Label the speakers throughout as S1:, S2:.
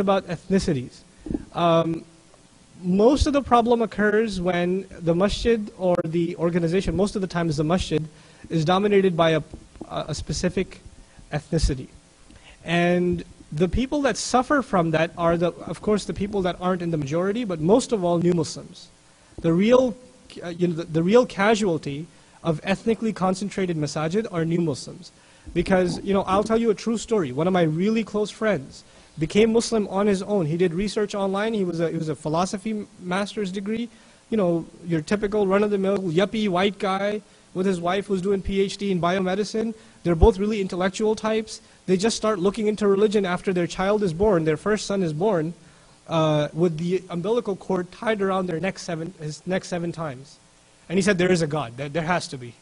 S1: about ethnicities. Most of the problem occurs when the masjid or the organization, most of the times the masjid, is dominated by a specific ethnicity. And the people that suffer from that are, of course, the people that aren't in the majority, but most of all, new Muslims. The real, the real casualty of ethnically concentrated masajid are new Muslims. Because, I'll tell you a true story. One of my really close friends became Muslim on his own. He did research online. He was a philosophy master's degree. Your typical run-of-the-mill yuppie white guy with his wife who's doing PhD in biomedicine. They're both really intellectual types. They just start looking into religion after their child is born, their first son is born, with the umbilical cord tied around their neck his neck 7 times. And he said, there is a God. There has to be.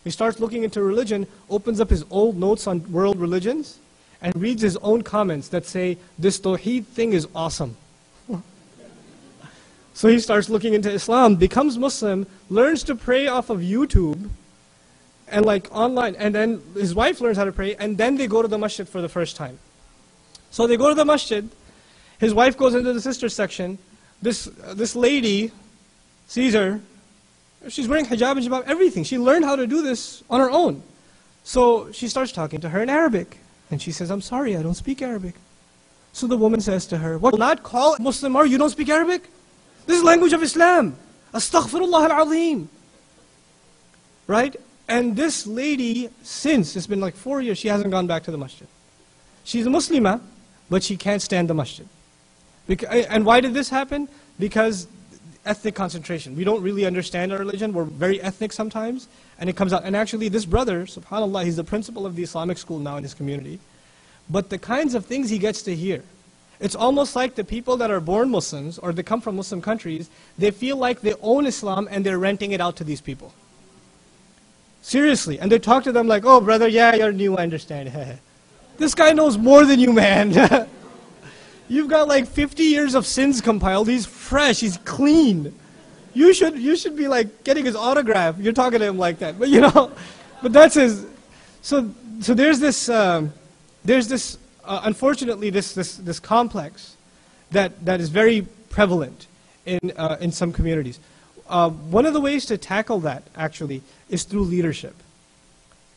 S1: He starts looking into religion, opens up his old notes on world religions, and reads his own comments that say, this Tawheed thing is awesome. So he starts looking into Islam, becomes Muslim, learns to pray off of YouTube, and online, and then his wife learns how to pray, and then they go to the masjid for the first time. So they go to the masjid, his wife goes into the sister section, this lady sees her, she's wearing hijab and jilbab, everything. She learned how to do this on her own. So she starts talking to her in Arabic. And she says, I'm sorry, I don't speak Arabic. So the woman says to her, what, not call Muslim, or you don't speak Arabic? This is language of Islam. Astaghfirullah al-azim. Right? And this lady, since, it's been like 4 years, she hasn't gone back to the masjid. She's a Muslimah, but she can't stand the masjid. And why did this happen? Because ethnic concentration. We don't really understand our religion. We're very ethnic sometimes. And it comes out. And actually, this brother, subhanAllah, he's the principal of the Islamic school now in his community. But the kinds of things he gets to hear, it's almost like the people that are born Muslims, or they come from Muslim countries, they feel like they own Islam and they're renting it out to these people. Seriously. And they talk to them like, oh, brother, yeah, you're new, I understand. This guy knows more than you, man. You've got like 50 years of sins compiled. He's fresh. He's clean. You should be like getting his autograph. You're talking to him like that. But but that's his. So there's this unfortunately this complex that is very prevalent in some communities. One of the ways to tackle that actually is through leadership,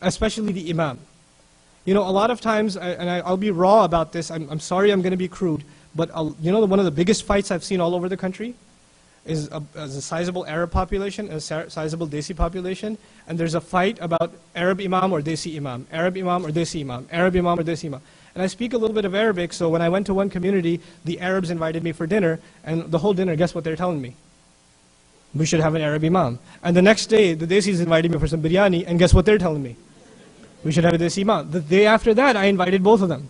S1: especially the imam. A lot of times, and I'll be raw about this, I'm sorry I'm going to be crude, but one of the biggest fights I've seen all over the country is a sizable Arab population, a sizable Desi population, and there's a fight about Arab imam or Desi imam, Arab imam or Desi imam, Arab imam or Desi imam. And I speak a little bit of Arabic, so when I went to one community, the Arabs invited me for dinner, and the whole dinner, guess what they're telling me? We should have an Arab imam. And the next day, the Desis invited me for some biryani, and guess what they're telling me? We should have a Desi imam. The day after that, I invited both of them.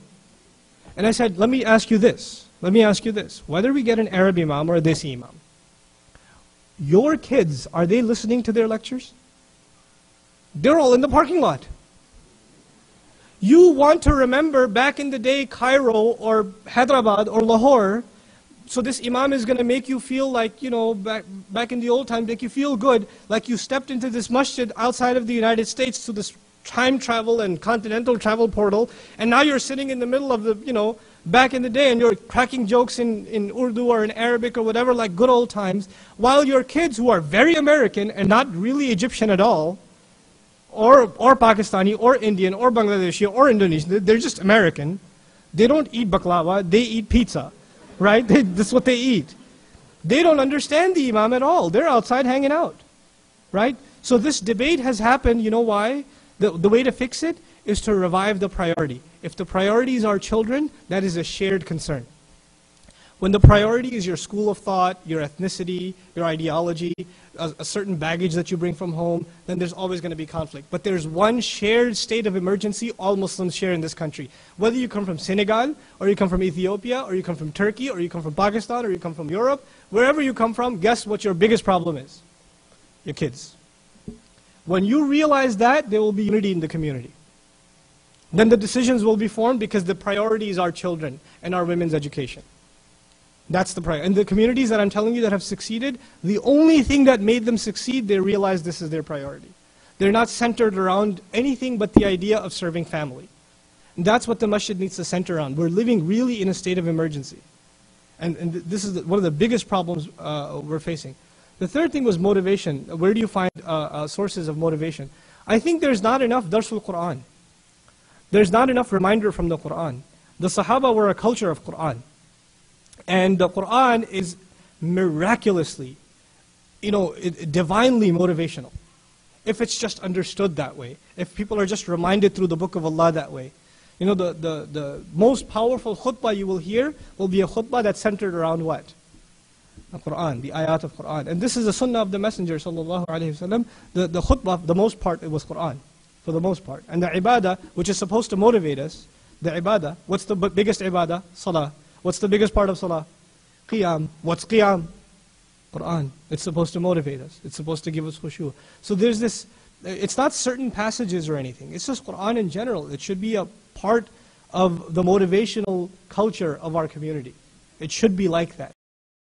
S1: And I said, let me ask you this. Whether we get an Arab imam or a Desi imam, your kids, are they listening to their lectures? They're all in the parking lot. You want to remember back in the day, Cairo or Hyderabad or Lahore, so this imam is going to make you feel like, back in the old time, make you feel good, like you stepped into this masjid outside of the United States to this time travel and continental travel portal, and now you're sitting in the middle of the, back in the day, and you're cracking jokes in Urdu or in Arabic or whatever, like good old times, while your kids who are very American and not really Egyptian at all, or Pakistani, or Indian, or Bangladeshi, or Indonesian, they're just American. They don't eat baklava, they eat pizza, right? That's what they eat. They don't understand the imam at all. They're outside hanging out, right? So this debate has happened, you know why? The way to fix it is to revive the priority. If the priorities are children, that is a shared concern. When the priority is your school of thought, your ethnicity, your ideology, a certain baggage that you bring from home, then there's always going to be conflict. But there's one shared state of emergency all Muslims share in this country. Whether you come from Senegal, or you come from Ethiopia, or you come from Turkey, or you come from Pakistan, or you come from Europe, wherever you come from, guess what your biggest problem is? Your kids. When you realize that, there will be unity in the community. Then the decisions will be formed because the priorities are children and our women's education. That's the priority. And the communities that I'm telling you that have succeeded, the only thing that made them succeed, they realize this is their priority. They're not centered around anything but the idea of serving family. And that's what the masjid needs to center on. We're living really in a state of emergency. And this is one of the biggest problems we're facing. The third thing was motivation. Where do you find sources of motivation? I think there's not enough Darsul Quran. There's not enough reminder from the Quran. The Sahaba were a culture of Quran. And the Quran is miraculously, divinely motivational. If it's just understood that way. If people are just reminded through the book of Allah that way. The most powerful khutbah you will hear will be a khutbah that's centered around what? The Quran, the ayat of Quran. And this is the sunnah of the Messenger sallallahu alaihi wasallam. The khutbah, the most part, it was Quran. For the most part. And the ibadah, which is supposed to motivate us, the ibadah, what's the biggest ibadah? Salah. What's the biggest part of salah? Qiyam. What's qiyam? Quran. It's supposed to motivate us. It's supposed to give us khushu'. So there's this, it's not certain passages or anything. It's just Quran in general. It should be a part of the motivational culture of our community. It should be like that.